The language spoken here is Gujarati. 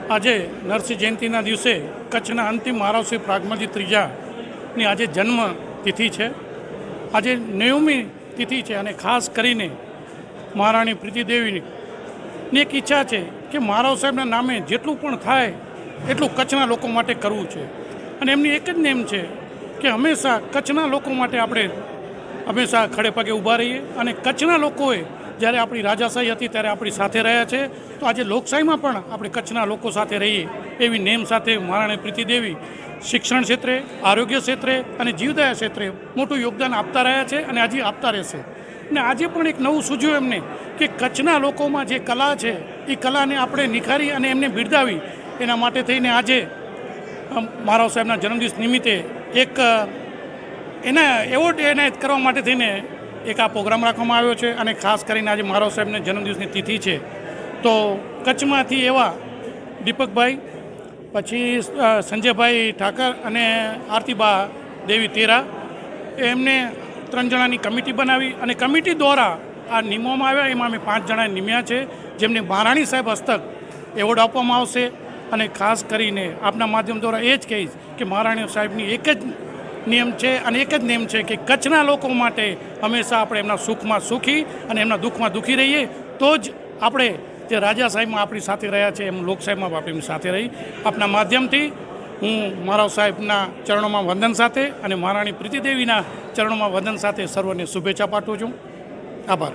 આજે નરસિંહ જયંતિના દિવસે કચ્છના અંતિમ મહારાવશ્રી પ્રાગમલજી ત્રીજાની આજે જન્મ તિથિ છે. આજે 90મી તિથિ છે અને ખાસ કરીને મહારાણી પ્રીતિદેવીની એક ઈચ્છા છે કે મહારાવ સાહેબના નામે જેટલું પણ થાય એટલું કચ્છના લોકો માટે કરવું છે. અને એમની એક જ નેમ છે કે હંમેશા કચ્છના લોકો માટે આપણે હંમેશા ખડે પગે ઊભા રહીએ. અને કચ્છના લોકોએ જ્યારે આપણી રાજાશાહી હતી ત્યારે આપણી સાથે રહ્યા છે, તો આજે લોકશાહીમાં પણ આપણે કચ્છના લોકો સાથે રહીએ એવી નેમ સાથે મહારાણી પ્રીતિદેવી શિક્ષણ ક્ષેત્રે, આરોગ્ય ક્ષેત્રે અને જીવદયા ક્ષેત્રે મોટું યોગદાન આપતા રહ્યા છે અને હજી આપતા રહેશે. અને આજે પણ એક નવું સૂઝ્યું એમને કે કચ્છના લોકોમાં જે કલા છે એ કલાને આપણે નિખારી અને એમને બિરદાવી, એના માટે થઈને આજે મહારાવ સાહેબના જન્મદિવસ નિમિત્તે એક એના એવોર્ડ એનાયત કરવા માટે થઈને એક આ પ્રોગ્રામ રાખવામાં આવ્યો છે. અને ખાસ કરીને આજે મહારાવ સાહેબને જન્મદિવસની તિથિ છે, તો કચ્છમાંથી એવા દીપકભાઈ, પછી સંજયભાઈ ઠાકર અને આરતીબા દેવી તેરા, એમને 3 જણાની કમિટી બનાવી અને કમિટી દ્વારા આ નિમવામાં આવ્યા. એમાં અમે 5 જણા નિમ્યા છે, જેમને મહારાણી સાહેબ હસ્તક એવોર્ડ આપવામાં આવશે. અને ખાસ કરીને આપના માધ્યમ દ્વારા એ જ કહીશ કે મહારાણી સાહેબની એક જ નિયમ છે અને એક જ નેમ છે કે કચ્છના લોકો માટે હંમેશા આપણે એમના સુખમાં સુખી અને એમના દુઃખમાં દુઃખી રહીએ, તો જ આપણે જે રાજાશાહીમાં આપણી સાથે રહ્યા છે એમ લોકશાહીમાં આપણી સાથે રહી. આપના માધ્યમથી હું મહારાવ સાહેબના ચરણોમાં વંદન સાથે અને મહારાણી પ્રીતિદેવીના ચરણોમાં વંદન સાથે સર્વને શુભેચ્છા પાઠવું છું. આભાર.